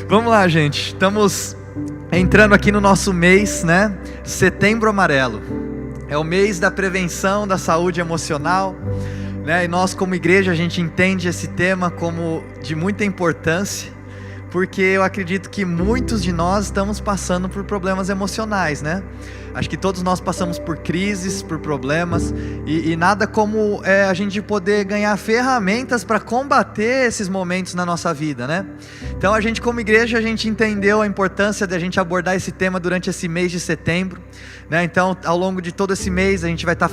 Vamos lá, gente. Estamos entrando aqui no nosso mês, né? Setembro Amarelo. É o mês da prevenção da saúde emocional, né? E nós, como igreja, a gente entende esse tema como de muita importância, porque eu acredito que muitos de nós estamos passando por problemas emocionais, né? Acho que todos nós passamos por crises, por problemas, e nada como a gente poder ganhar ferramentas para combater esses momentos na nossa vida, né? Então a gente, como igreja, a gente entendeu a importância de a gente abordar esse tema durante esse mês de setembro, né? Então ao longo de todo esse mês a gente vai estar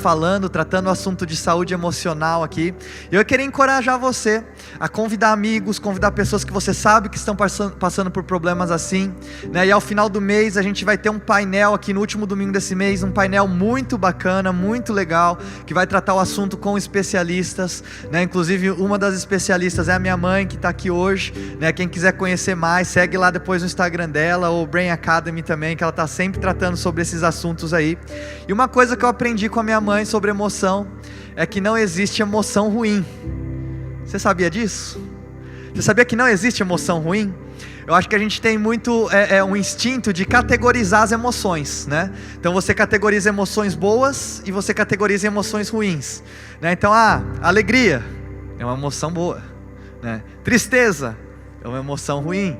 tratando o assunto de saúde emocional aqui. E eu queria encorajar você a convidar amigos, convidar pessoas que você sabe que estão passando por problemas assim, né? E ao final do mês a gente vai ter um painel aqui no último domingo desse mês, um painel muito bacana, muito legal, que vai tratar o assunto com especialistas, né? Inclusive uma das especialistas é a minha mãe, que está aqui hoje, né? Quem quiser conhecer mais, segue lá depois no Instagram dela, ou Brain Academy também, que ela está sempre tratando sobre esses assuntos aí. E uma coisa que eu aprendi com a minha mãe sobre emoção, é que não existe emoção ruim. Você sabia disso? Você sabia que não existe emoção ruim? Eu acho que a gente tem muito um instinto de categorizar as emoções, né? Então você categoriza emoções boas e você categoriza emoções ruins, né? Então, alegria é uma emoção boa, né? Tristeza é uma emoção ruim.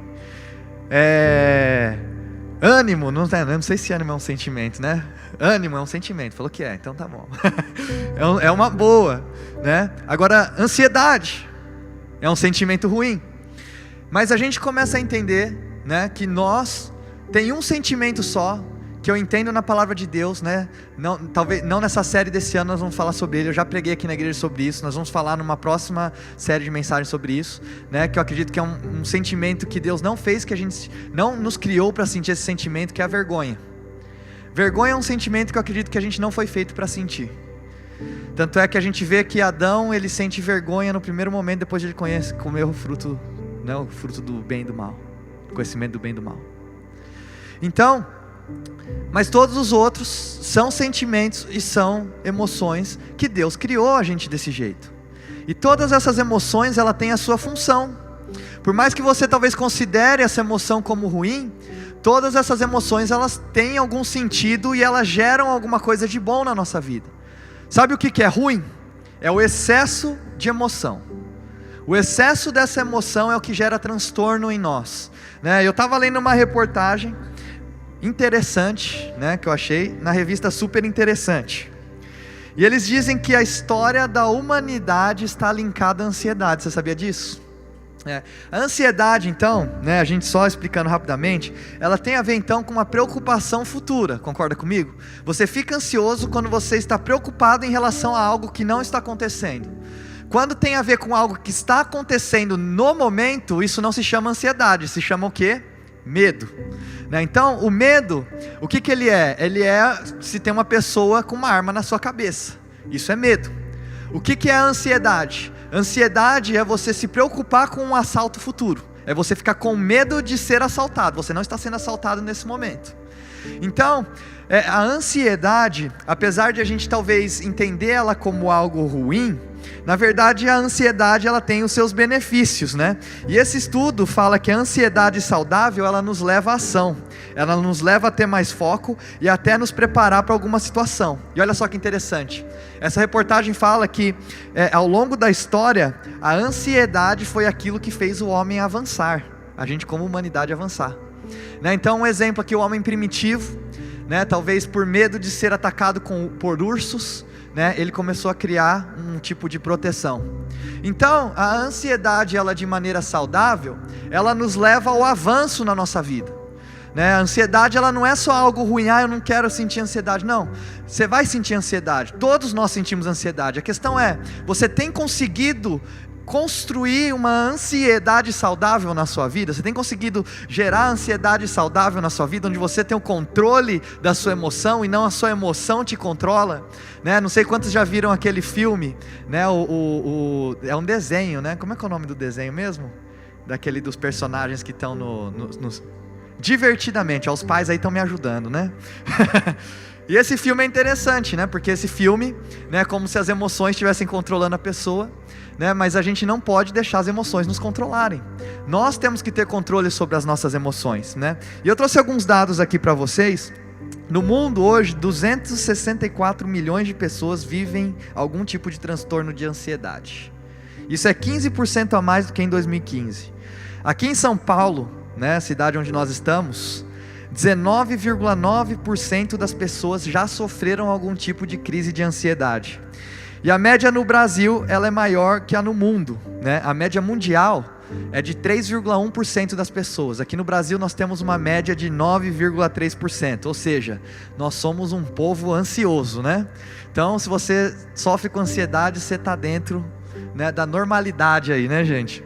Ânimo, não sei se ânimo é um sentimento, né? Ânimo é um sentimento, falou que então tá bom. É uma boa, né? Agora, ansiedade é um sentimento ruim. Mas a gente começa a entender, né, que nós tem um sentimento só, que eu entendo na palavra de Deus, né? Talvez não nessa série desse ano nós vamos falar sobre ele. Eu já preguei aqui na igreja sobre isso. Nós vamos falar numa próxima série de mensagens sobre isso, né? Que eu acredito que é um sentimento que Deus não fez, que a gente não nos criou para sentir esse sentimento, que é a vergonha. Vergonha é um sentimento que eu acredito que a gente não foi feito para sentir. Tanto é que a gente vê que Adão, ele sente vergonha no primeiro momento, depois de ele comer o fruto, não, o fruto do bem e do mal, o conhecimento do bem e do mal. Então, mas todos os outros são sentimentos e são emoções que Deus criou a gente desse jeito. E todas essas emoções, ela tem a sua função. Por mais que você talvez considere essa emoção como ruim, todas essas emoções, elas têm algum sentido e elas geram alguma coisa de bom na nossa vida. Sabe o que é ruim? É o excesso de emoção. O excesso dessa emoção é o que gera transtorno em nós, né? Eu estava lendo uma reportagem interessante, né, que eu achei na revista Super Interessante. E eles dizem que a história da humanidade está linkada à ansiedade. Você sabia disso? A ansiedade, então, né, a gente só explicando rapidamente, ela tem a ver então com uma preocupação futura. Concorda comigo? Você fica ansioso quando você está preocupado em relação a algo que não está acontecendo. Quando tem a ver com algo que está acontecendo no momento, isso não se chama ansiedade, se chama o quê? Medo, né? Então o medo, o que ele é? Ele é se tem uma pessoa com uma arma na sua cabeça, isso é medo. O que é a ansiedade? Ansiedade é você se preocupar com um assalto futuro, é você ficar com medo de ser assaltado, você não está sendo assaltado nesse momento. Então, a ansiedade, apesar de a gente talvez entender ela como algo ruim, na verdade a ansiedade ela tem os seus benefícios, né? E esse estudo fala que a ansiedade saudável, ela nos leva à ação, ela nos leva a ter mais foco e até nos preparar para alguma situação. E olha só que interessante, essa reportagem fala que ao longo da história, a ansiedade foi aquilo que fez o homem avançar, a gente como humanidade avançar, né? Então um exemplo aqui, o homem primitivo, né? Talvez por medo de ser atacado por ursos, né, ele começou a criar um tipo de proteção. Então a ansiedade, ela de maneira saudável, ela nos leva ao avanço na nossa vida, né? A ansiedade, ela não é só algo ruim, eu não quero sentir ansiedade. Não, você vai sentir ansiedade, todos nós sentimos ansiedade. A questão é, você tem conseguido construir uma ansiedade saudável na sua vida? Você tem conseguido gerar ansiedade saudável na sua vida, onde você tem o controle da sua emoção e não a sua emoção te controla, né? Não sei quantos já viram aquele filme, né? É um desenho, né? Como é que é o nome do desenho mesmo? Daquele dos personagens que estão Divertidamente. Os pais aí estão me ajudando, né? E esse filme é interessante, né? Porque esse filme, né, é como se as emoções estivessem controlando a pessoa, né? Mas a gente não pode deixar as emoções nos controlarem. Nós temos que ter controle sobre as nossas emoções, né? E eu trouxe alguns dados aqui para vocês. No mundo hoje, 264 milhões de pessoas vivem algum tipo de transtorno de ansiedade. Isso é 15% a mais do que em 2015. Aqui em São Paulo, né, cidade onde nós estamos, 19,9% das pessoas já sofreram algum tipo de crise de ansiedade. E a média no Brasil, ela é maior que a no mundo, né? A média mundial é de 3,1% das pessoas. Aqui no Brasil nós temos uma média de 9,3%, ou seja, nós somos um povo ansioso, né? Então, se você sofre com ansiedade, você está dentro, né, da normalidade aí, né, gente?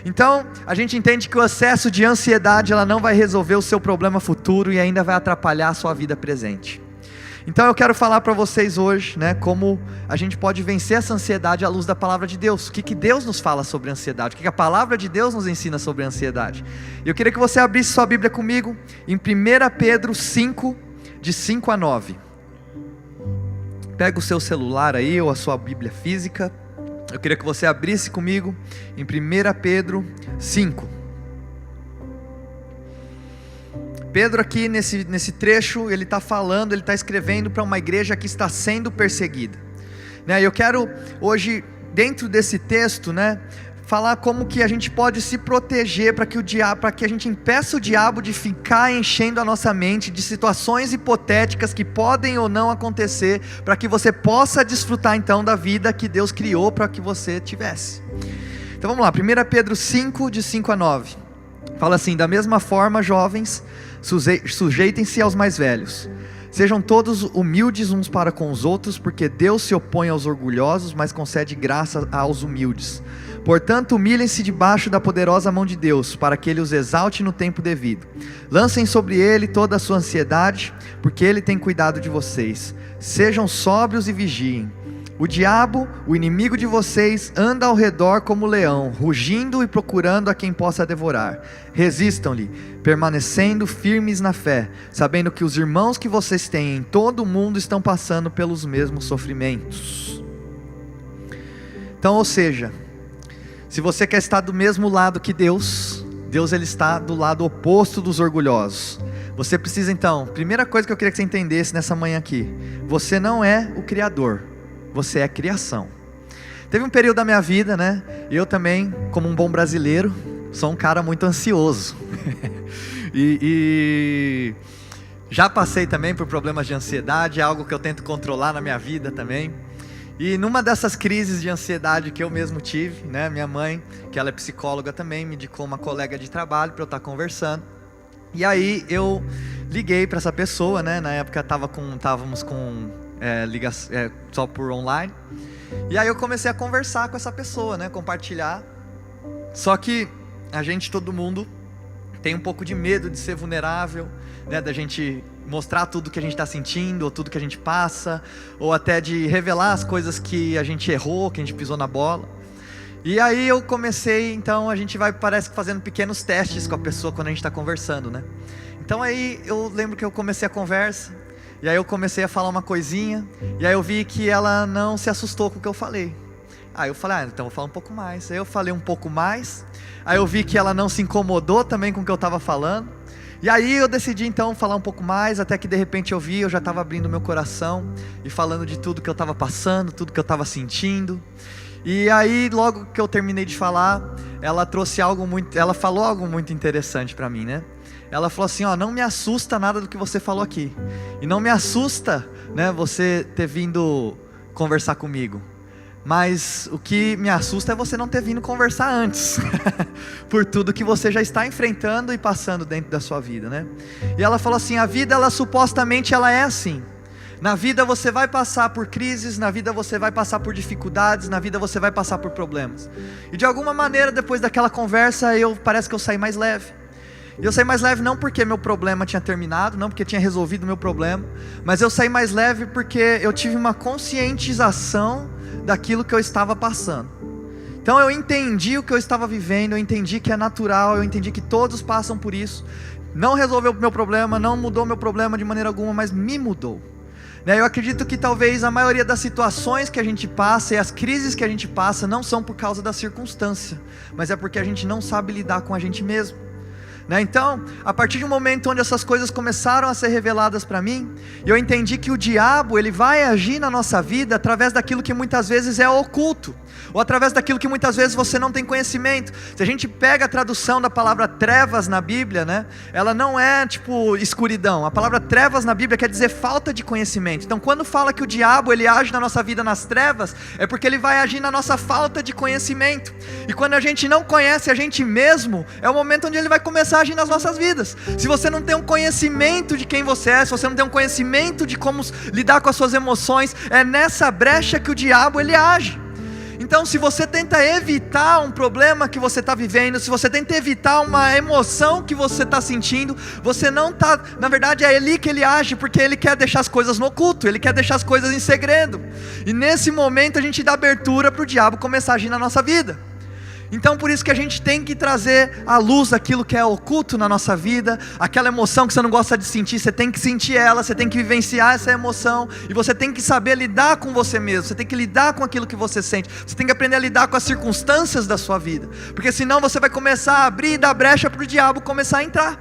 Então, a gente entende que o excesso de ansiedade, ela não vai resolver o seu problema futuro e ainda vai atrapalhar a sua vida presente. Então eu quero falar para vocês hoje, né, como a gente pode vencer essa ansiedade à luz da palavra de Deus. O que Deus nos fala sobre ansiedade, o que a palavra de Deus nos ensina sobre ansiedade. Eu queria que você abrisse sua Bíblia comigo em 1 Pedro 5, de 5 a 9. Pega o seu celular aí, ou a sua Bíblia física. Eu queria que você abrisse comigo em 1 Pedro 5. Pedro aqui nesse trecho, ele está falando, ele está escrevendo para uma igreja que está sendo perseguida, né? Eu quero hoje, dentro desse texto, né, falar como que a gente pode se proteger para que a gente impeça o diabo de ficar enchendo a nossa mente de situações hipotéticas que podem ou não acontecer, para que você possa desfrutar então da vida que Deus criou para que você tivesse. Então vamos lá, 1 Pedro 5, de 5 a 9, fala assim: da mesma forma, jovens, sujeitem-se aos mais velhos, sejam todos humildes uns para com os outros, porque Deus se opõe aos orgulhosos, mas concede graça aos humildes. Portanto, humilhem-se debaixo da poderosa mão de Deus, para que Ele os exalte no tempo devido. Lancem sobre Ele toda a sua ansiedade, porque Ele tem cuidado de vocês. Sejam sóbrios e vigiem. O diabo, o inimigo de vocês, anda ao redor como leão, rugindo e procurando a quem possa devorar. Resistam-lhe, permanecendo firmes na fé, sabendo que os irmãos que vocês têm em todo o mundo estão passando pelos mesmos sofrimentos. Então, ou seja, se você quer estar do mesmo lado que Deus, Ele está do lado oposto dos orgulhosos. Você precisa então, primeira coisa que eu queria que você entendesse nessa manhã aqui: você não é o Criador, você é a criação. Teve um período da minha vida, né? Eu também, como um bom brasileiro, sou um cara muito ansioso. e já passei também por problemas de ansiedade, é algo que eu tento controlar na minha vida também. E numa dessas crises de ansiedade que eu mesmo tive, né? Minha mãe, que ela é psicóloga também, me indicou uma colega de trabalho para eu estar conversando. E aí eu liguei para essa pessoa, né? Na época estávamos com só por online. E aí eu comecei a conversar com essa pessoa, né? Compartilhar. Só que todo mundo tem um pouco de medo de ser vulnerável, né? Da gente mostrar tudo que a gente está sentindo, ou tudo que a gente passa, ou até de revelar as coisas que a gente errou, que a gente pisou na bola. E aí eu comecei, então a gente vai, parece que fazendo pequenos testes com a pessoa quando a gente está conversando, né? Então aí eu lembro que eu comecei a conversa, e aí eu comecei a falar uma coisinha, e aí eu vi que ela não se assustou com o que eu falei. Aí eu falei, então vou falar um pouco mais. Aí eu falei um pouco mais, aí eu vi que ela não se incomodou também com o que eu estava falando. E aí eu decidi então falar um pouco mais, até que de repente eu já estava abrindo meu coração, e falando de tudo que eu estava passando, tudo que eu estava sentindo. E aí logo que eu terminei de falar, ela falou algo muito interessante para mim, né? Ela falou assim, não me assusta nada do que você falou aqui, e não me assusta, né, você ter vindo conversar comigo, mas o que me assusta é você não ter vindo conversar antes, por tudo que você já está enfrentando e passando dentro da sua vida, né? E ela falou assim, a vida, supostamente ela é assim. Na vida você vai passar por crises, na vida você vai passar por dificuldades, na vida você vai passar por problemas. E de alguma maneira, depois daquela conversa, parece que eu saí mais leve. E eu saí mais leve não porque meu problema tinha terminado, não porque tinha resolvido o meu problema, mas eu saí mais leve porque eu tive uma conscientização daquilo que eu estava passando. Então eu entendi o que eu estava vivendo, eu entendi que é natural, eu entendi que todos passam por isso. Não resolveu o meu problema, não mudou meu problema de maneira alguma, mas me mudou. Eu acredito que talvez a maioria das situações que a gente passa e as crises que a gente passa não são por causa da circunstância, mas é porque a gente não sabe lidar com a gente mesmo. Então, a partir de um momento onde essas coisas começaram a ser reveladas para mim, eu entendi que o diabo, ele vai agir na nossa vida através daquilo que muitas vezes é oculto, ou através daquilo que muitas vezes você não tem conhecimento. Se a gente pega a tradução da palavra trevas na Bíblia, ela não é tipo escuridão. A palavra trevas na Bíblia quer dizer falta de conhecimento. Então, quando fala que o diabo, ele age na nossa vida nas trevas, é porque ele vai agir na nossa falta de conhecimento. E quando a gente não conhece a gente mesmo, é o momento onde ele vai começar a agir nas nossas vidas. Se você não tem um conhecimento de quem você é, se você não tem um conhecimento de como lidar com as suas emoções, é nessa brecha que o diabo, ele age. Então, se você tenta evitar um problema que você está vivendo, se você tenta evitar uma emoção que você está sentindo, você não está, na verdade é ali que ele age, porque ele quer deixar as coisas no oculto, ele quer deixar as coisas em segredo, e nesse momento a gente dá abertura para o diabo começar a agir na nossa vida. Então por isso que a gente tem que trazer à luz aquilo que é oculto na nossa vida, aquela emoção que você não gosta de sentir, você tem que sentir ela, você tem que vivenciar essa emoção, e você tem que saber lidar com você mesmo, você tem que lidar com aquilo que você sente, você tem que aprender a lidar com as circunstâncias da sua vida, porque senão você vai começar a abrir e dar brecha para o diabo começar a entrar.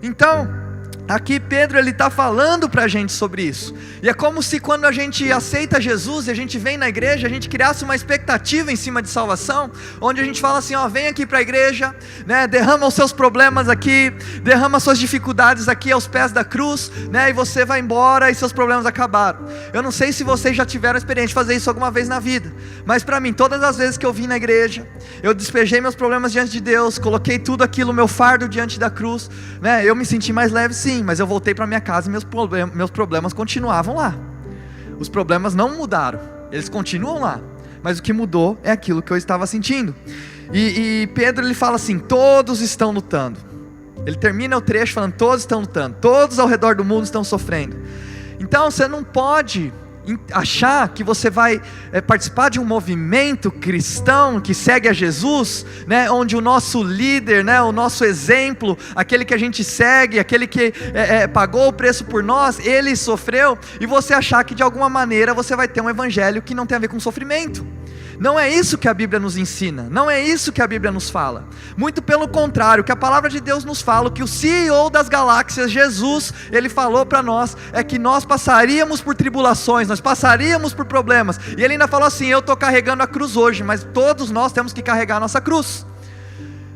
Então, aqui Pedro, ele está falando para a gente sobre isso, e é como se quando a gente aceita Jesus, e a gente vem na igreja, a gente criasse uma expectativa em cima de salvação, onde a gente fala assim, vem aqui para a igreja, derrama os seus problemas aqui, derrama as suas dificuldades aqui aos pés da cruz, e você vai embora e seus problemas acabaram. Eu não sei se vocês já tiveram a experiência de fazer isso alguma vez na vida, mas para mim, todas as vezes que eu vim na igreja, eu despejei meus problemas diante de Deus, coloquei tudo aquilo, meu fardo diante da cruz, eu me senti mais leve, sim, mas eu voltei para minha casa e meus problemas continuavam lá. Os problemas não mudaram, eles continuam lá, mas o que mudou é aquilo que eu estava sentindo. E Pedro, ele fala assim, todos estão lutando. Ele termina o trecho falando, todos estão lutando, todos ao redor do mundo estão sofrendo. Então você não pode achar que você vai participar de um movimento cristão que segue a Jesus, onde o nosso líder, o nosso exemplo, aquele que a gente segue, aquele que pagou o preço por nós, ele sofreu, e você achar que de alguma maneira você vai ter um evangelho que não tem a ver com sofrimento. Não é isso que a Bíblia nos ensina, não é isso que a Bíblia nos fala, muito pelo contrário, o que a palavra de Deus nos fala, o que o CEO das galáxias, Jesus, ele falou para nós, é que nós passaríamos por tribulações, nós passaríamos por problemas, e ele ainda falou assim, eu estou carregando a cruz hoje, mas todos nós temos que carregar a nossa cruz,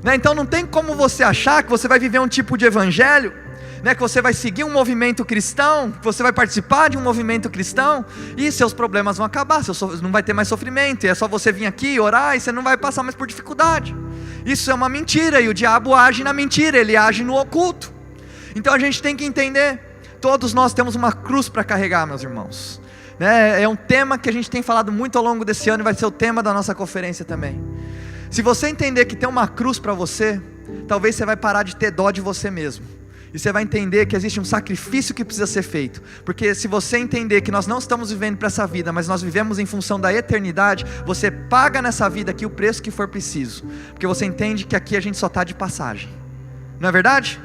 então não tem como você achar que você vai viver um tipo de evangelho, que você vai seguir um movimento cristão, que você vai participar de um movimento cristão, e seus problemas vão acabar, não vai ter mais sofrimento, e é só você vir aqui orar, e você não vai passar mais por dificuldade. Isso é uma mentira, e o diabo age na mentira, ele age no oculto. Então a gente tem que entender, todos nós temos uma cruz para carregar, meus irmãos. É um tema que a gente tem falado muito ao longo desse ano, e vai ser o tema da nossa conferência também. Se você entender que tem uma cruz para você, talvez você vai parar de ter dó de você mesmo, e você vai entender que existe um sacrifício que precisa ser feito, porque se você entender que nós não estamos vivendo para essa vida, mas nós vivemos em função da eternidade, você paga nessa vida aqui o preço que for preciso, porque você entende que aqui a gente só está de passagem, não é verdade?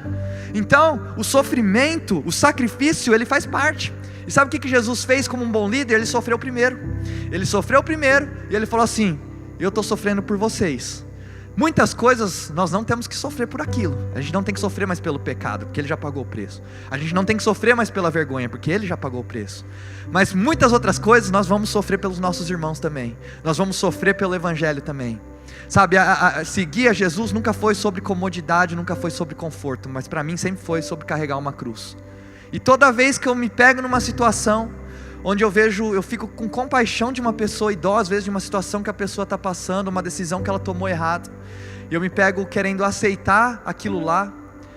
Então, o sofrimento, o sacrifício, ele faz parte. E sabe o que Jesus fez como um bom líder? Ele sofreu primeiro, e ele falou assim, eu estou sofrendo por vocês. Muitas coisas nós não temos que sofrer por aquilo, a gente não tem que sofrer mais pelo pecado, porque ele já pagou o preço, a gente não tem que sofrer mais pela vergonha, porque ele já pagou o preço, mas muitas outras coisas nós vamos sofrer pelos nossos irmãos também, nós vamos sofrer pelo evangelho também, sabe, seguir a Jesus nunca foi sobre comodidade, nunca foi sobre conforto, mas para mim sempre foi sobre carregar uma cruz, e toda vez que eu me pego numa situação, onde eu fico com compaixão de uma pessoa, e dó às vezes de uma situação que a pessoa está passando, uma decisão que ela tomou errado, e eu me pego querendo aceitar aquilo lá,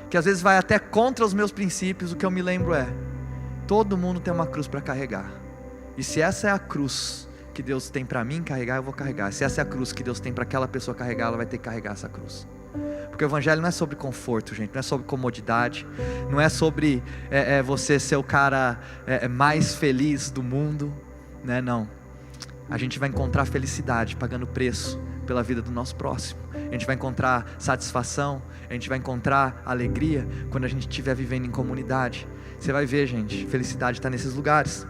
que às vezes vai até contra os meus princípios, o que eu me lembro é, todo mundo tem uma cruz para carregar, e se essa é a cruz que Deus tem para mim carregar, eu vou carregar, se essa é a cruz que Deus tem para aquela pessoa carregar, ela vai ter que carregar essa cruz. Porque o evangelho não é sobre conforto, gente, não é sobre comodidade, não é sobre você ser o cara mais feliz do mundo, não. A gente vai encontrar felicidade pagando preço, pela vida do nosso próximo. A gente vai encontrar satisfação, a gente vai encontrar alegria quando a gente estiver vivendo em comunidade. Você vai ver, gente, felicidade está nesses lugares.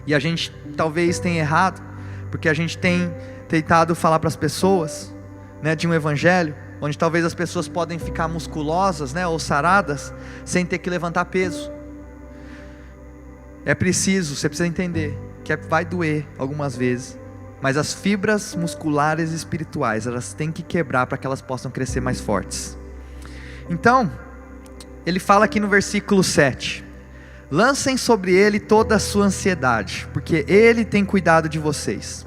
E a gente talvez tenha errado, porque a gente tem tentado falar para as pessoas, né, de um evangelho, onde talvez as pessoas podem ficar musculosas, né, ou saradas, sem ter que levantar peso. Você precisa entender, que vai doer algumas vezes, mas as fibras musculares e espirituais, elas têm que quebrar para que elas possam crescer mais fortes. Então, ele fala aqui no versículo 7, lancem sobre ele toda a sua ansiedade, porque ele tem cuidado de vocês.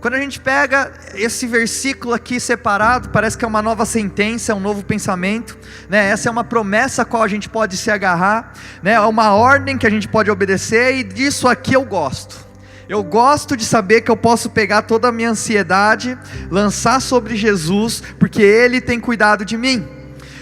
Quando a gente pega esse versículo aqui separado, parece que é uma nova sentença, é um novo pensamento, né? Essa é uma promessa a qual a gente pode se agarrar, né? É uma ordem que a gente pode obedecer, e disso aqui eu gosto. Eu gosto de saber que eu posso pegar toda a minha ansiedade, lançar sobre Jesus, porque Ele tem cuidado de mim.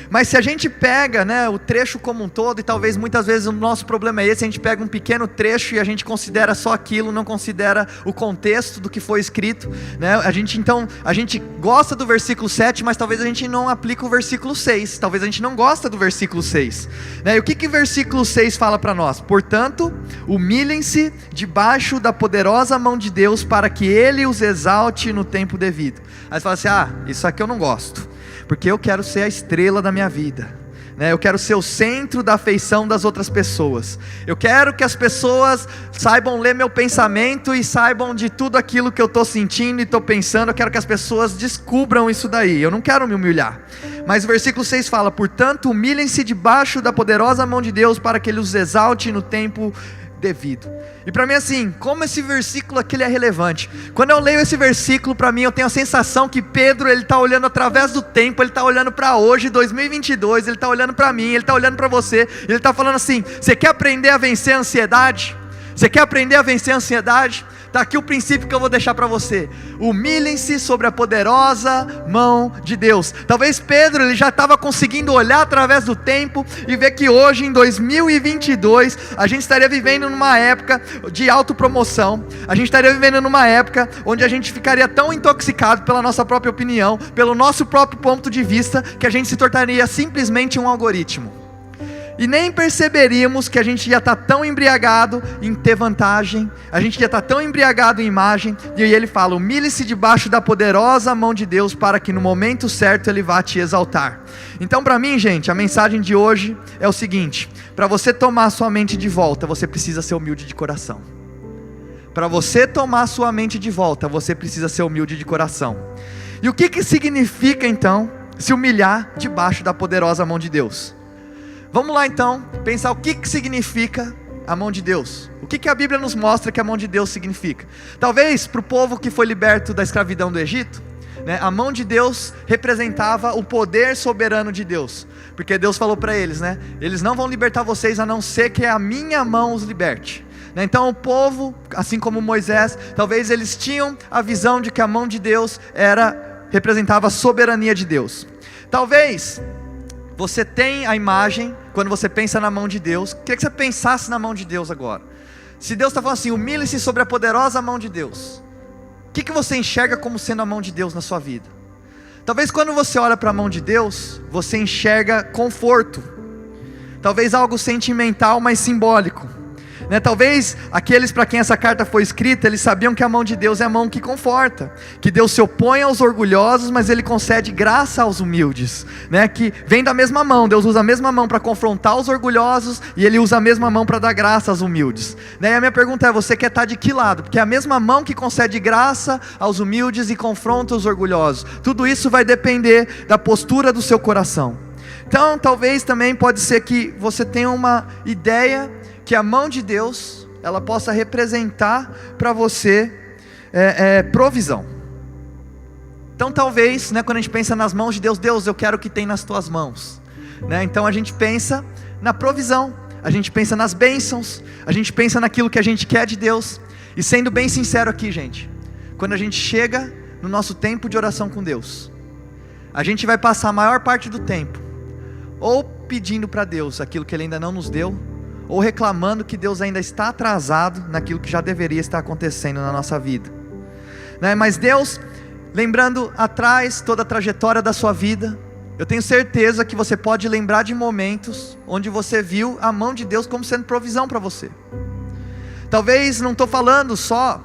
Mas se a gente pega, né, o trecho como um todo, e talvez muitas vezes o nosso problema é esse, a gente pega um pequeno trecho e a gente considera só aquilo, não considera o contexto do que foi escrito, né? A gente gosta do versículo 7, mas talvez a gente não aplique o versículo 6, talvez a gente não gosta do versículo 6, né? E o que o versículo 6 fala para nós? Portanto, humilhem-se debaixo da poderosa mão de Deus, para que Ele os exalte no tempo devido. Aí você fala assim, isso aqui eu não gosto, porque eu quero ser a estrela da minha vida, né? Eu quero ser o centro da afeição das outras pessoas. Eu quero que as pessoas saibam ler meu pensamento e saibam de tudo aquilo que eu estou sentindo e estou pensando. Eu quero que as pessoas descubram isso daí. Eu não quero me humilhar. Mas o versículo 6 fala, portanto, humilhem-se debaixo da poderosa mão de Deus, para que Ele os exalte no tempo devido. E para mim, assim, como esse versículo aqui ele é relevante. Quando eu leio esse versículo, para mim eu tenho a sensação que Pedro, ele está olhando através do tempo, ele está olhando para hoje, 2022, ele está olhando para mim, ele está olhando para você, ele está falando assim, você quer aprender a vencer a ansiedade? Você quer aprender a vencer a ansiedade? Está aqui o princípio que eu vou deixar para você. Humilhem-se sobre a poderosa mão de Deus. Talvez Pedro, ele já estava conseguindo olhar através do tempo e ver que hoje, em 2022, a gente estaria vivendo numa época de autopromoção. A gente estaria vivendo numa época onde a gente ficaria tão intoxicado pela nossa própria opinião, pelo nosso próprio ponto de vista, que a gente se tornaria simplesmente um algoritmo. E nem perceberíamos que a gente ia estar tão embriagado em ter vantagem, a gente ia estar tão embriagado em imagem. E aí ele fala, humilhe-se debaixo da poderosa mão de Deus, para que no momento certo Ele vá te exaltar. Então para mim, gente, a mensagem de hoje é o seguinte, para você tomar sua mente de volta, você precisa ser humilde de coração. Para você tomar sua mente de volta, você precisa ser humilde de coração. E o que significa então, se humilhar debaixo da poderosa mão de Deus? Vamos lá então, pensar o que significa a mão de Deus. O que a Bíblia nos mostra que a mão de Deus significa? Talvez para o povo que foi liberto da escravidão do Egito, né, a mão de Deus representava o poder soberano de Deus. Porque Deus falou para eles, né, eles não vão libertar vocês a não ser que a minha mão os liberte. Então o povo, assim como Moisés, talvez eles tinham a visão de que a mão de Deus representava a soberania de Deus. Talvez você tem a imagem, quando você pensa na mão de Deus, queria que você pensasse na mão de Deus agora. Se Deus está falando assim, humilhe-se sobre a poderosa mão de Deus, o que você enxerga como sendo a mão de Deus na sua vida? Talvez quando você olha para a mão de Deus, você enxerga conforto, talvez algo sentimental, mas simbólico, né? Talvez aqueles para quem essa carta foi escrita, eles sabiam que a mão de Deus é a mão que conforta, que Deus se opõe aos orgulhosos, mas Ele concede graça aos humildes, né? Que vem da mesma mão, Deus usa a mesma mão para confrontar os orgulhosos, e Ele usa a mesma mão para dar graça aos humildes, né? E a minha pergunta é, você quer estar de que lado? Porque é a mesma mão que concede graça aos humildes e confronta os orgulhosos. Tudo isso vai depender da postura do seu coração. Então talvez também pode ser que você tenha uma ideia que a mão de Deus, ela possa representar para você provisão. Então talvez, né, quando a gente pensa nas mãos de Deus, Deus, eu quero o que tem nas tuas mãos, né? Então a gente pensa na provisão, a gente pensa nas bênçãos, a gente pensa naquilo que a gente quer de Deus. E sendo bem sincero aqui, gente, quando a gente chega no nosso tempo de oração com Deus, a gente vai passar a maior parte do tempo ou pedindo para Deus aquilo que Ele ainda não nos deu, ou reclamando que Deus ainda está atrasado naquilo que já deveria estar acontecendo na nossa vida, né? Mas Deus, lembrando atrás toda a trajetória da sua vida, eu tenho certeza que você pode lembrar de momentos onde você viu a mão de Deus como sendo provisão para você. Talvez não estou falando só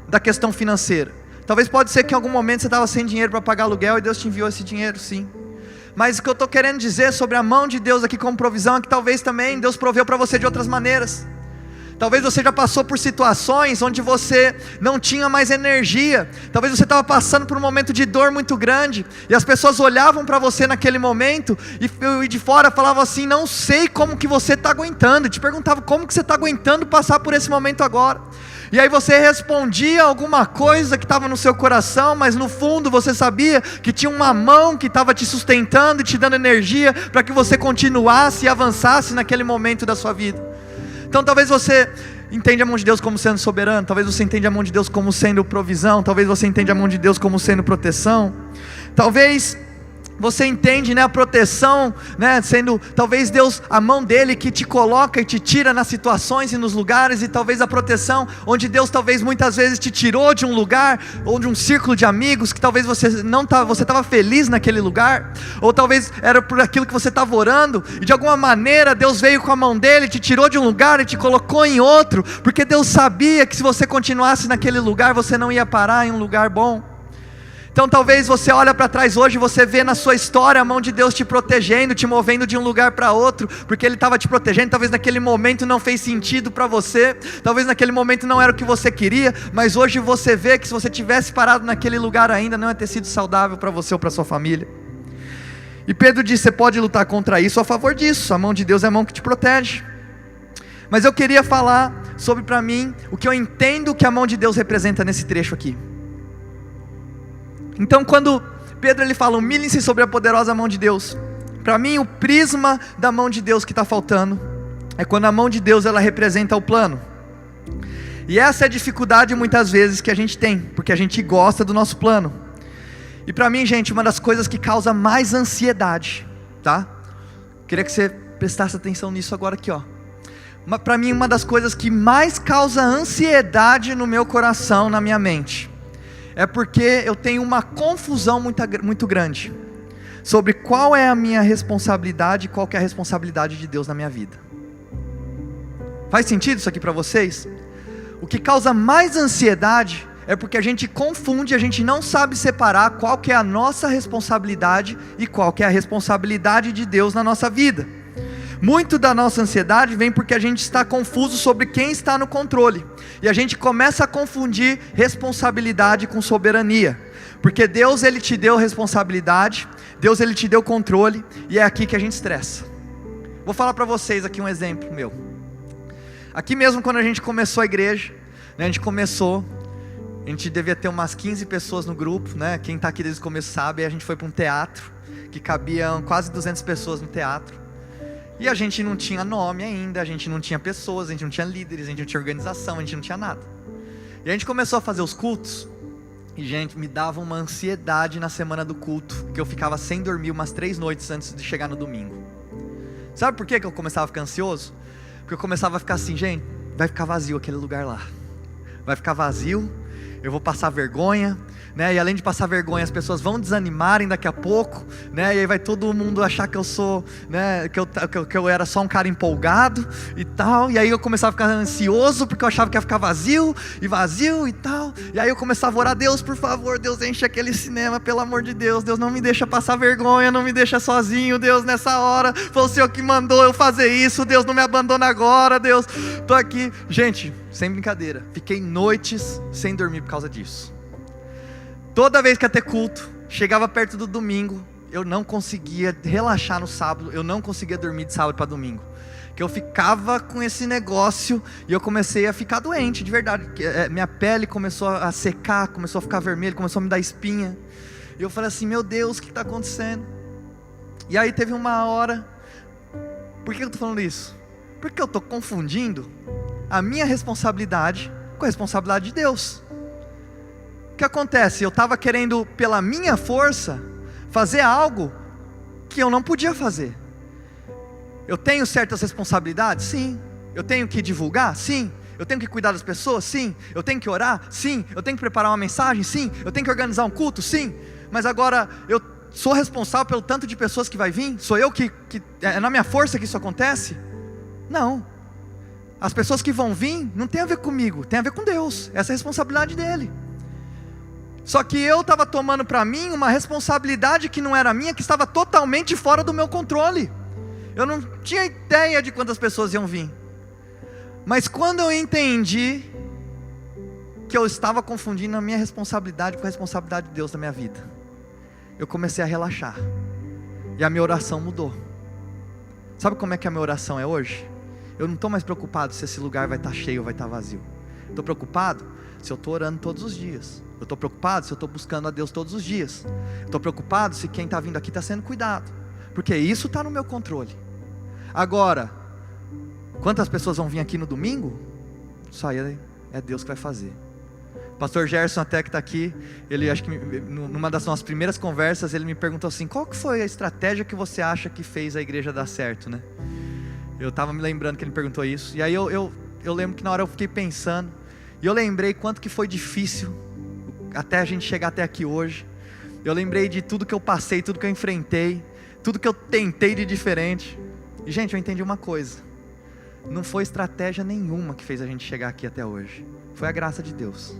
da questão financeira. Talvez pode ser que em algum momento você estava sem dinheiro para pagar aluguel e Deus te enviou esse dinheiro, sim. Mas o que eu estou querendo dizer sobre a mão de Deus aqui como provisão é que talvez também Deus proveu para você de outras maneiras. Talvez você já passou por situações onde você não tinha mais energia. Talvez você estava passando por um momento de dor muito grande, e as pessoas olhavam para você naquele momento e de fora falavam assim: não sei como que você está aguentando. E te perguntavam: como que você está aguentando passar por esse momento agora? E aí você respondia alguma coisa que estava no seu coração, mas no fundo você sabia que tinha uma mão que estava te sustentando e te dando energia para que você continuasse e avançasse naquele momento da sua vida. Então talvez você entenda a mão de Deus como sendo soberano, talvez você entenda a mão de Deus como sendo provisão, talvez você entenda a mão de Deus como sendo proteção, talvez você entende, a proteção, sendo talvez Deus, a mão dele que te coloca e te tira nas situações e nos lugares, e talvez a proteção onde Deus talvez muitas vezes te tirou de um lugar, ou de um círculo de amigos, que talvez você estava feliz naquele lugar, ou talvez era por aquilo que você estava orando, e de alguma maneira Deus veio com a mão dele, te tirou de um lugar e te colocou em outro, porque Deus sabia que se você continuasse naquele lugar, você não ia parar em um lugar bom. Então talvez você olha para trás hoje e você vê na sua história a mão de Deus te protegendo, te movendo de um lugar para outro, porque Ele estava te protegendo. Talvez naquele momento não fez sentido para você, talvez naquele momento não era o que você queria, mas hoje você vê que se você tivesse parado naquele lugar ainda, não ia ter sido saudável para você ou para sua família. E Pedro diz: você pode lutar contra isso ou a favor disso, a mão de Deus é a mão que te protege. Mas eu queria falar sobre, para mim, o que eu entendo que a mão de Deus representa nesse trecho aqui. Então quando Pedro ele fala: humilhem-se sobre a poderosa mão de Deus, para mim o prisma da mão de Deus que está faltando é quando a mão de Deus ela representa o plano. E essa é a dificuldade muitas vezes que a gente tem, porque a gente gosta do nosso plano. E para mim, gente, uma das coisas que causa mais ansiedade, tá? Queria que você prestasse atenção nisso agora aqui, ó. Para mim, uma das coisas que mais causa ansiedade no meu coração, na minha mente, é porque eu tenho uma confusão muito grande sobre qual é a minha responsabilidade e qual que é a responsabilidade de Deus na minha vida. Faz sentido isso aqui para vocês? O que causa mais ansiedade é porque a gente confunde, a gente não sabe separar qual que é a nossa responsabilidade e qual que é a responsabilidade de Deus na nossa vida. Muito da nossa ansiedade vem porque a gente está confuso sobre quem está no controle, e a gente começa a confundir responsabilidade com soberania, porque Deus ele te deu responsabilidade, Deus ele te deu controle, e é aqui que a gente estressa. Vou falar para vocês aqui um exemplo meu. Aqui mesmo quando a gente começou a igreja, a gente devia ter umas 15 pessoas no grupo, quem está aqui desde o começo sabe, a gente foi para um teatro, que cabiam quase 200 pessoas no teatro, e a gente não tinha nome ainda, a gente não tinha pessoas, a gente não tinha líderes, a gente não tinha organização, a gente não tinha nada. E a gente começou a fazer os cultos, e gente, me dava uma ansiedade na semana do culto, que eu ficava sem dormir umas 3 noites antes de chegar no domingo. Sabe por que eu começava a ficar ansioso? Porque eu começava a ficar assim: gente, vai ficar vazio aquele lugar lá, vai ficar vazio, eu vou passar vergonha, e além de passar vergonha, as pessoas vão desanimarem daqui a pouco, e aí vai todo mundo achar que eu sou, que eu era só um cara empolgado e tal, e aí eu começava a ficar ansioso, porque eu achava que ia ficar vazio e tal, e aí eu começava a orar: Deus, por favor, Deus, enche aquele cinema, pelo amor de Deus, Deus, não me deixa passar vergonha, não me deixa sozinho, Deus, nessa hora, foi o Senhor que mandou eu fazer isso, Deus, não me abandona agora, Deus, tô aqui. Gente, sem brincadeira, fiquei noites sem dormir por causa disso. Toda vez que ia ter culto, chegava perto do domingo, eu não conseguia relaxar no sábado, eu não conseguia dormir de sábado para domingo, que eu ficava com esse negócio, e eu comecei a ficar doente, de verdade, minha pele começou a secar, começou a ficar vermelha, começou a me dar espinha, e eu falei assim: meu Deus, o que está acontecendo? E aí teve uma hora, por que eu estou falando isso? Porque eu estou confundindo a minha responsabilidade com a responsabilidade de Deus. O que acontece? Eu estava querendo, pela minha força, fazer algo que eu não podia fazer. Eu tenho certas responsabilidades? Sim. Eu tenho que divulgar? Sim. Eu tenho que cuidar das pessoas? Sim. Eu tenho que orar? Sim. Eu tenho que preparar uma mensagem? Sim. Eu tenho que organizar um culto? Sim. Mas agora, eu sou responsável pelo tanto de pessoas que vai vir? Sou eu que é na minha força que isso acontece? Não. As pessoas que vão vir, não tem a ver comigo, tem a ver com Deus. Essa é a responsabilidade dele. Só que eu estava tomando para mim uma responsabilidade que não era minha, que estava totalmente fora do meu controle. Eu não tinha ideia de quantas pessoas iam vir. Mas quando eu entendi que eu estava confundindo a minha responsabilidade com a responsabilidade de Deus na minha vida, eu comecei a relaxar. E a minha oração mudou. Sabe como é que a minha oração é hoje? Eu não estou mais preocupado se esse lugar vai estar cheio ou vai estar vazio. Estou preocupado se eu estou orando todos os dias. Eu estou preocupado se eu estou buscando a Deus todos os dias. Estou preocupado se quem está vindo aqui está sendo cuidado, porque isso está no meu controle. Agora, quantas pessoas vão vir aqui no domingo? Isso aí é Deus que vai fazer. Pastor Gerson até que está aqui, ele acho que numa das nossas primeiras conversas, ele me perguntou assim: qual que foi a estratégia que você acha que fez a igreja dar certo, né? Eu estava me lembrando que ele me perguntou isso, e aí eu lembro que na hora eu fiquei pensando, e eu lembrei quanto que foi difícil até a gente chegar até aqui hoje. Eu lembrei de tudo que eu passei, tudo que eu enfrentei, tudo que eu tentei de diferente. E gente, eu entendi uma coisa: não foi estratégia nenhuma que fez a gente chegar aqui até hoje. Foi a graça de Deus.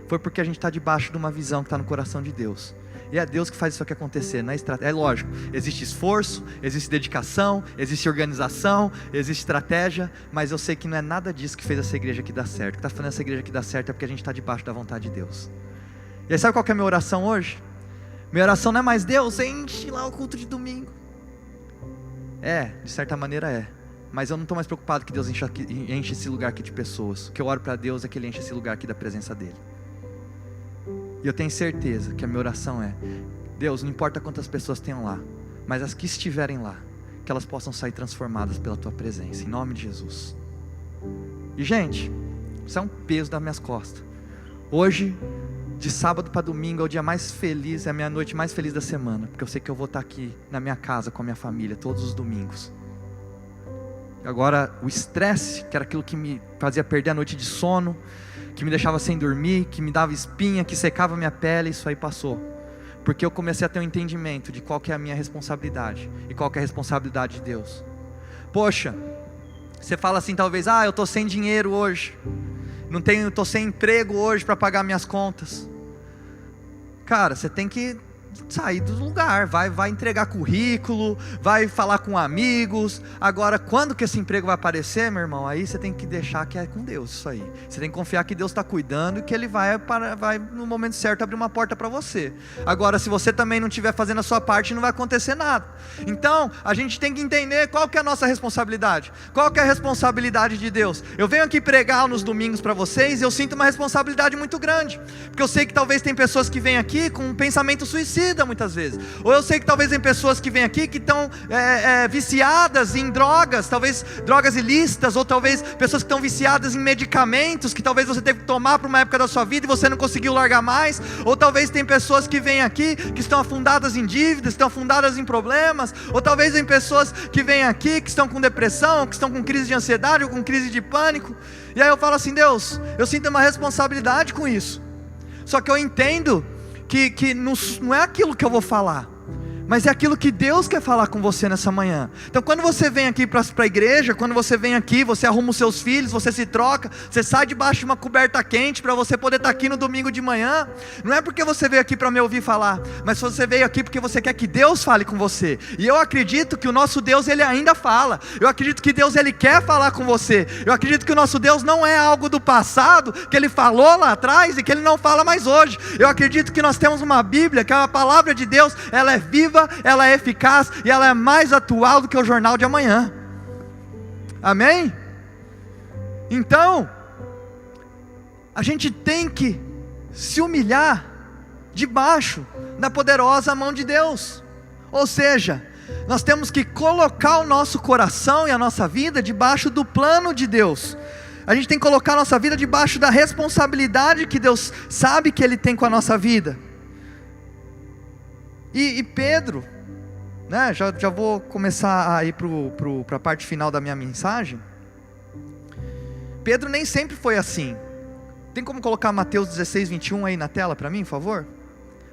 Foi porque a gente está debaixo de uma visão que está no coração de Deus. E é Deus que faz isso aqui acontecer, não é estratégia. É lógico, existe esforço, existe dedicação, existe organização, existe estratégia, mas eu sei que não é nada disso que fez essa igreja aqui dar certo. O que está fazendo essa igreja aqui dar certo é porque a gente está debaixo da vontade de Deus. E aí sabe qual que é a minha oração hoje? Minha oração não é mais: Deus, enche lá o culto de domingo. De certa maneira é. Mas eu não estou mais preocupado que Deus enche esse lugar aqui de pessoas. O que eu oro para Deus é que Ele enche esse lugar aqui da presença dEle. E eu tenho certeza que a minha oração é: Deus, não importa quantas pessoas tenham lá, mas as que estiverem lá, que elas possam sair transformadas pela Tua presença, em nome de Jesus. E gente, isso é um peso das minhas costas. Hoje, de sábado para domingo, é o dia mais feliz, é a minha noite mais feliz da semana, porque eu sei que eu vou estar aqui na minha casa com a minha família todos os domingos. Agora, o estresse, que era aquilo que me fazia perder a noite de sono, que me deixava sem dormir, que me dava espinha, que secava minha pele, isso aí passou. Porque eu comecei a ter um entendimento de qual que é a minha responsabilidade e qual que é a responsabilidade de Deus. Poxa, você fala assim talvez: eu estou sem dinheiro hoje, estou sem emprego hoje para pagar minhas contas. Cara, você tem que sair do lugar, vai entregar currículo, vai falar com amigos. Agora, quando que esse emprego vai aparecer, meu irmão? Aí você tem que deixar que é com Deus isso aí. Você tem que confiar que Deus está cuidando e que Ele vai no momento certo abrir uma porta para você. Agora, se você também não estiver fazendo a sua parte, não vai acontecer nada. Então, a gente tem que entender qual que é a nossa responsabilidade. Qual que é a responsabilidade de Deus? Eu venho aqui pregar nos domingos para vocês e eu sinto uma responsabilidade muito grande, porque eu sei que talvez tem pessoas que vêm aqui com um pensamento suicida muitas vezes, ou eu sei que talvez tem pessoas que vêm aqui que estão viciadas em drogas, talvez drogas ilícitas, ou talvez pessoas que estão viciadas em medicamentos, que talvez você teve que tomar para uma época da sua vida e você não conseguiu largar mais, ou talvez tem pessoas que vêm aqui que estão afundadas em dívidas, estão afundadas em problemas, ou talvez tem pessoas que vêm aqui que estão com depressão, que estão com crise de ansiedade ou com crise de pânico. E aí eu falo assim: Deus, eu sinto uma responsabilidade com isso, só que eu entendo que não é aquilo que eu vou falar, mas é aquilo que Deus quer falar com você nessa manhã. Então quando você vem aqui para a igreja, quando você vem aqui, você arruma os seus filhos, você se troca, você sai debaixo de uma coberta quente para você poder estar aqui no domingo de manhã. Não é porque você veio aqui para me ouvir falar, mas você veio aqui porque você quer que Deus fale com você. E eu acredito que o nosso Deus, Ele ainda fala. Eu acredito que Deus, Ele quer falar com você. Eu acredito que o nosso Deus não é algo do passado, que Ele falou lá atrás e que Ele não fala mais hoje. Eu acredito que nós temos uma Bíblia, que a palavra de Deus, ela é viva, ela é eficaz e ela é mais atual do que o jornal de amanhã. Amém? Então, a gente tem que se humilhar debaixo da poderosa mão de Deus. Ou seja, nós temos que colocar o nosso coração e a nossa vida debaixo do plano de Deus. A gente tem que colocar a nossa vida debaixo da responsabilidade que Deus sabe que Ele tem com a nossa vida. E Pedro, né, já vou começar a ir para a parte final da minha mensagem. Pedro nem sempre foi assim. Tem como colocar Mateus 16, 21 aí na tela para mim, por favor?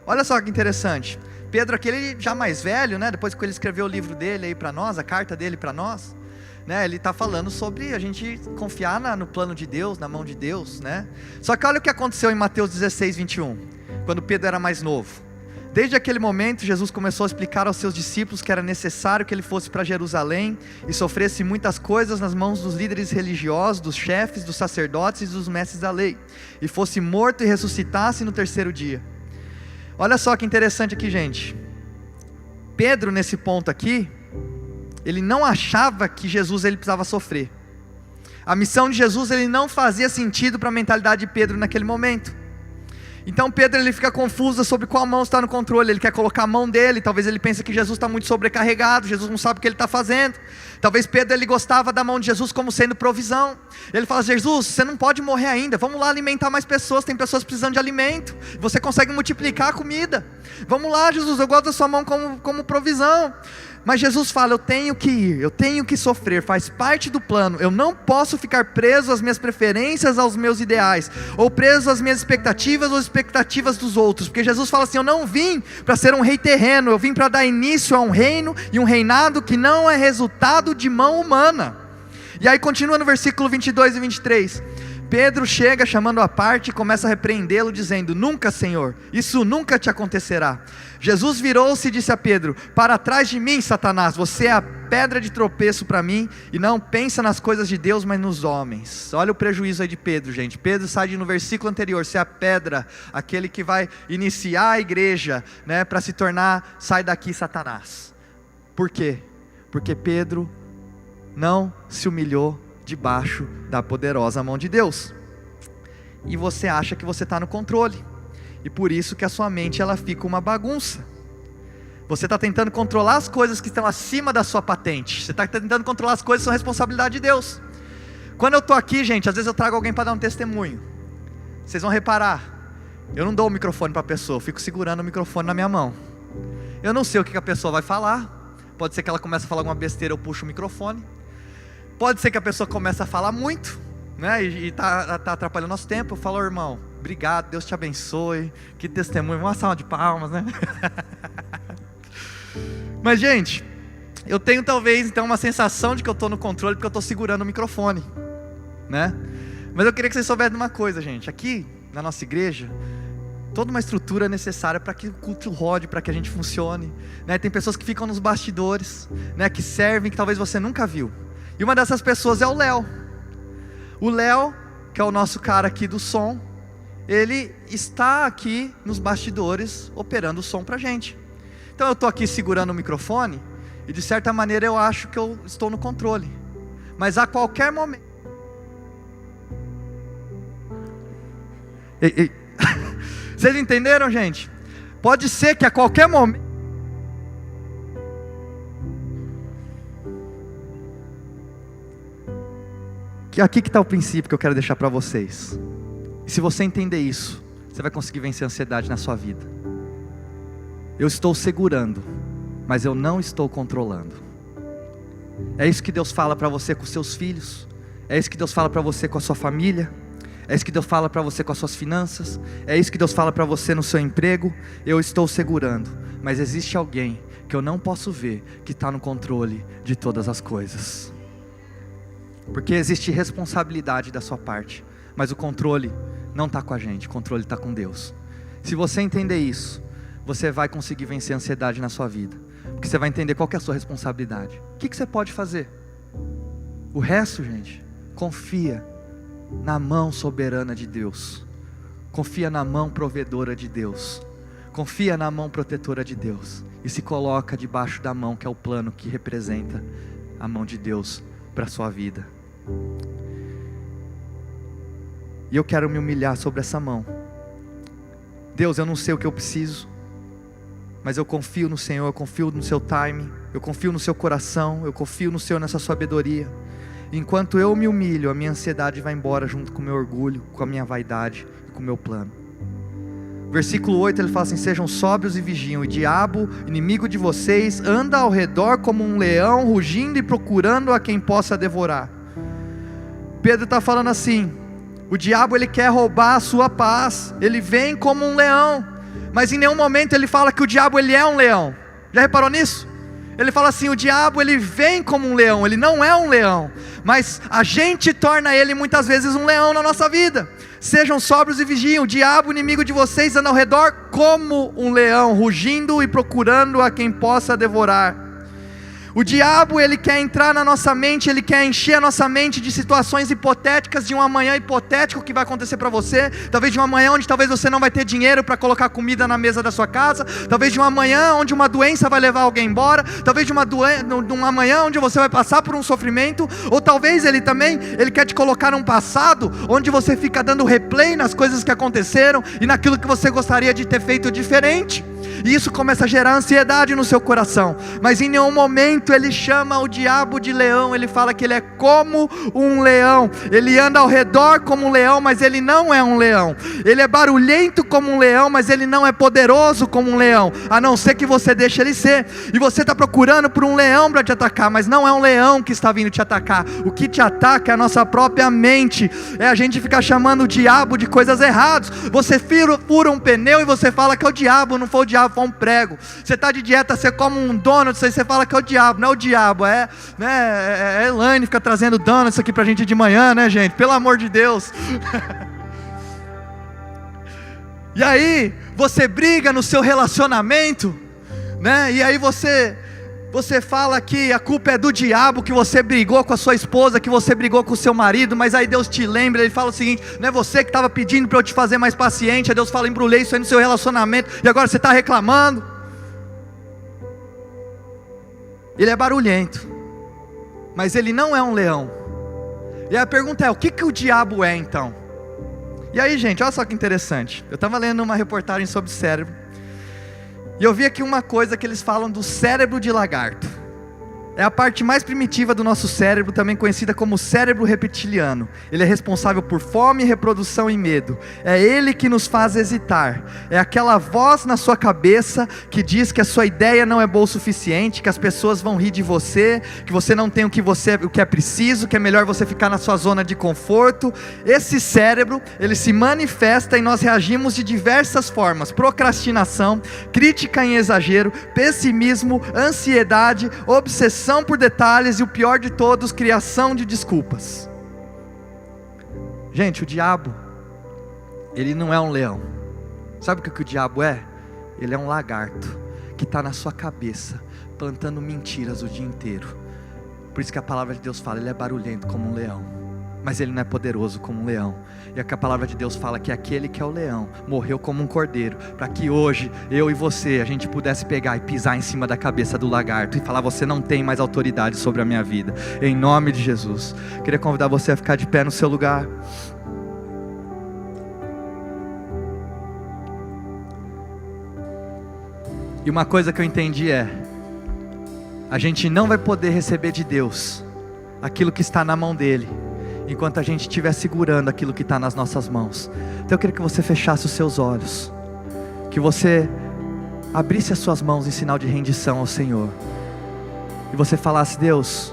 Olha só que interessante. Pedro, aquele já mais velho, né? Depois que ele escreveu o livro dele aí para nós, a carta dele para nós, né? Ele está falando sobre a gente confiar no plano de Deus, na mão de Deus, né? Só que olha o que aconteceu em Mateus 16, 21, quando Pedro era mais novo. Desde aquele momento, Jesus começou a explicar aos seus discípulos que era necessário que ele fosse para Jerusalém e sofresse muitas coisas nas mãos dos líderes religiosos, dos chefes, dos sacerdotes e dos mestres da lei, e fosse morto e ressuscitasse no terceiro dia. Olha só que interessante aqui, gente. Pedro, nesse ponto aqui, ele não achava que Jesus ele precisava sofrer. A missão de Jesus ele não fazia sentido para a mentalidade de Pedro naquele momento. Então Pedro ele fica confuso sobre qual mão está no controle. Ele quer colocar a mão dele. Talvez ele pense que Jesus está muito sobrecarregado, Jesus não sabe o que ele está fazendo. Talvez Pedro ele gostava da mão de Jesus como sendo provisão. Ele fala: Jesus, você não pode morrer ainda, vamos lá alimentar mais pessoas, tem pessoas precisando de alimento, você consegue multiplicar a comida, vamos lá Jesus, eu gosto da sua mão como provisão. Mas Jesus fala: eu tenho que ir, eu tenho que sofrer, faz parte do plano. Eu não posso ficar preso às minhas preferências, aos meus ideais, ou preso às minhas expectativas ou às expectativas dos outros. Porque Jesus fala assim: eu não vim para ser um rei terreno, eu vim para dar início a um reino e um reinado que não é resultado de mão humana. E aí continua no versículo 22 e 23. Pedro chega chamando à parte e começa a repreendê-lo dizendo: nunca, Senhor, isso nunca te acontecerá. Jesus virou-se e disse a Pedro: para trás de mim, Satanás, você é a pedra de tropeço para mim, e não pensa nas coisas de Deus, mas nos homens. Olha o prejuízo aí de Pedro, gente. Pedro sai no versículo anterior, ser a pedra, aquele que vai iniciar a igreja, né, para se tornar, sai daqui, Satanás. Por quê? Porque Pedro não se humilhou debaixo da poderosa mão de Deus. E você acha que você está no controle, e por isso que a sua mente ela fica uma bagunça. Você está tentando controlar as coisas que estão acima da sua patente. Você está tentando controlar as coisas que são responsabilidade de Deus. Quando eu estou aqui, gente, às vezes eu trago alguém para dar um testemunho. Vocês vão reparar, eu não dou o microfone para a pessoa, eu fico segurando o microfone na minha mão. Eu não sei o que a pessoa vai falar. Pode ser que ela comece a falar alguma besteira, eu puxo o microfone. Pode ser que a pessoa comece a falar muito, né, e está atrapalhando nosso tempo. Eu falo: irmão, obrigado, Deus te abençoe, que testemunho, uma salva de palmas, né? Mas gente, eu tenho talvez então uma sensação de que eu estou no controle, porque eu estou segurando o microfone, né? Mas eu queria que vocês soubessem de uma coisa, gente. Aqui na nossa igreja, toda uma estrutura necessária para que o culto rode, para que a gente funcione, né? Tem pessoas que ficam nos bastidores, né, que servem, que talvez você nunca viu. E uma dessas pessoas é o Léo. O Léo, que é o nosso cara aqui do som, ele está aqui nos bastidores operando o som pra gente. Então eu estou aqui segurando o microfone e de certa maneira eu acho que eu estou no controle. Mas a qualquer momento... Vocês entenderam, gente? Pode ser que a qualquer momento... que aqui que está o princípio que eu quero deixar para vocês. E se você entender isso, você vai conseguir vencer a ansiedade na sua vida. Eu estou segurando, mas eu não estou controlando. É isso que Deus fala para você com seus filhos. É isso que Deus fala para você com a sua família. É isso que Deus fala para você com as suas finanças. É isso que Deus fala para você no seu emprego. Eu estou segurando, mas existe alguém que eu não posso ver, que está no controle de todas as coisas. Porque existe responsabilidade da sua parte, mas o controle não está com a gente, o controle está com Deus. Se você entender isso, você vai conseguir vencer a ansiedade na sua vida, porque você vai entender qual que é a sua responsabilidade. O que você pode fazer? O resto, gente, confia na mão soberana de Deus, confia na mão provedora de Deus, confia na mão protetora de Deus, e se coloca debaixo da mão que é o plano que representa a mão de Deus para a sua vida. E eu quero me humilhar sobre essa mão. Deus, eu não sei o que eu preciso, mas eu confio no Senhor, eu confio no seu timing, eu confio no seu coração, eu confio no Senhor, nessa sabedoria. Enquanto eu me humilho, a minha ansiedade vai embora junto com o meu orgulho, com a minha vaidade e com o meu plano. Versículo 8, ele fala assim: sejam sóbrios e vigiam, e o diabo, inimigo de vocês, anda ao redor como um leão, rugindo e procurando a quem possa devorar. Pedro está falando assim: o diabo ele quer roubar a sua paz, ele vem como um leão, mas em nenhum momento ele fala que o diabo ele é um leão. Já reparou nisso? Ele fala assim: o diabo ele vem como um leão, ele não é um leão, mas a gente torna ele muitas vezes um leão na nossa vida. Sejam sóbrios e vigiem, o diabo, inimigo de vocês, anda ao redor como um leão, rugindo e procurando a quem possa devorar. O diabo ele quer entrar na nossa mente, ele quer encher a nossa mente de situações hipotéticas, de um amanhã hipotético que vai acontecer para você, talvez de um amanhã onde talvez você não vai ter dinheiro para colocar comida na mesa da sua casa, talvez de um amanhã onde uma doença vai levar alguém embora, talvez de um amanhã onde você vai passar por um sofrimento, ou talvez ele quer te colocar num passado onde você fica dando replay nas coisas que aconteceram e naquilo que você gostaria de ter feito diferente. E isso começa a gerar ansiedade no seu coração, mas em nenhum momento ele chama o diabo de leão. Ele fala que ele é como um leão, ele anda ao redor como um leão, mas ele não é um leão. Ele é barulhento como um leão, mas ele não é poderoso como um leão, a não ser que você deixe ele ser. E você está procurando por um leão para te atacar, mas não é um leão que está vindo te atacar. O que te ataca é a nossa própria mente, é a gente ficar chamando o diabo de coisas erradas. Você fura um pneu e você fala que é o diabo, não foi o diabo, foi um prego. Você está de dieta, você come um donut, você fala que é o diabo, não é o diabo, é Elaine fica trazendo donuts aqui pra gente de manhã, né, gente? Pelo amor de Deus. E aí você briga no seu relacionamento, né? E aí você fala que a culpa é do diabo, que você brigou com a sua esposa, que você brigou com o seu marido, mas aí Deus te lembra, Ele fala o seguinte: não é você que estava pedindo para eu te fazer mais paciente. Aí Deus fala: embrulhei isso aí no seu relacionamento, e agora você está reclamando. Ele é barulhento, mas ele não é um leão. E a pergunta é: o que o diabo é então? E aí, gente, olha só que interessante. Eu estava lendo uma reportagem sobre cérebro, e eu vi aqui uma coisa que eles falam do cérebro de lagarto. É a parte mais primitiva do nosso cérebro, também conhecida como cérebro reptiliano. Ele é responsável por fome, reprodução e medo. É ele que nos faz hesitar. É aquela voz na sua cabeça que diz que a sua ideia não é boa o suficiente, que as pessoas vão rir de você, que você não tem o que é preciso, que é melhor você ficar na sua zona de conforto. Esse cérebro, ele se manifesta e nós reagimos de diversas formas: procrastinação, crítica em exagero, pessimismo, ansiedade, obsessão por detalhes e o pior de todos, criação de desculpas. Gente, o diabo, ele não é um leão. Sabe o que o diabo é? Ele é um lagarto que está na sua cabeça, plantando mentiras o dia inteiro. Por isso que a palavra de Deus fala: ele é barulhento como um leão, mas ele não é poderoso como um leão. E é que a palavra de Deus fala que aquele que é o leão morreu como um cordeiro, para que hoje eu e você, a gente pudesse pegar e pisar em cima da cabeça do lagarto e falar: você não tem mais autoridade sobre a minha vida, em nome de Jesus. Queria convidar você a ficar de pé no seu lugar. E uma coisa que eu entendi é: a gente não vai poder receber de Deus aquilo que está na mão dele enquanto a gente estiver segurando aquilo que está nas nossas mãos. Então eu queria que você fechasse os seus olhos, que você abrisse as suas mãos em sinal de rendição ao Senhor, e você falasse: Deus,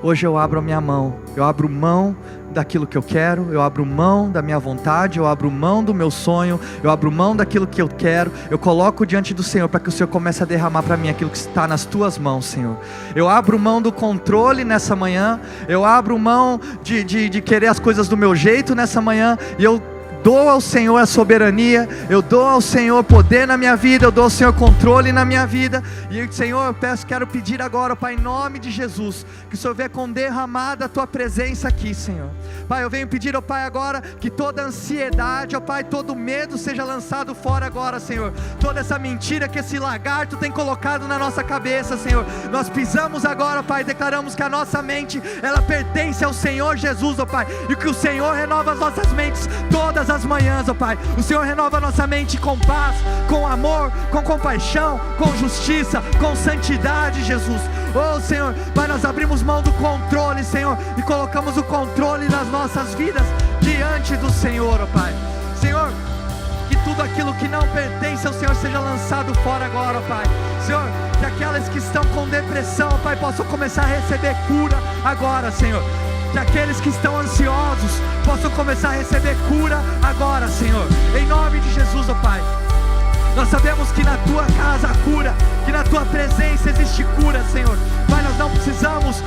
hoje eu abro a minha mão, eu abro mão daquilo que eu quero, eu abro mão da minha vontade, eu abro mão do meu sonho, eu abro mão daquilo que eu quero, eu coloco diante do Senhor, para que o Senhor comece a derramar para mim aquilo que está nas tuas mãos, Senhor. Eu abro mão do controle nessa manhã, eu abro mão de querer as coisas do meu jeito nessa manhã, e eu dou ao Senhor a soberania, eu dou ao Senhor poder na minha vida, eu dou ao Senhor controle na minha vida. E Senhor, eu quero pedir agora, Pai, em nome de Jesus, que o Senhor venha com derramada a Tua presença aqui, Senhor. Pai, eu venho pedir, ó Pai, agora que toda ansiedade, ó Pai, todo medo seja lançado fora agora, Senhor. Toda essa mentira que esse lagarto tem colocado na nossa cabeça, Senhor, nós pisamos agora, Pai, declaramos que a nossa mente, ela pertence ao Senhor Jesus, ó Pai, e que o Senhor renova as nossas mentes todas as manhãs, ó Pai. O Senhor renova a nossa mente com paz, com amor, com compaixão, com justiça, com santidade, Jesus. Oh Senhor, Pai, nós abrimos mão do controle, Senhor, e colocamos o controle nas nossas vidas diante do Senhor, ó Pai. Senhor, que tudo aquilo que não pertence ao Senhor seja lançado fora agora, ó Pai. Senhor, que aquelas que estão com depressão, ó Pai, possam começar a receber cura agora, Senhor. que aqueles que estão ansiosos possam começar a receber cura agora, Senhor, em nome de Jesus, ó Pai. Nós sabemos que na Tua casa há cura, que na Tua presença existe cura, Senhor. Pai, nós não precisamos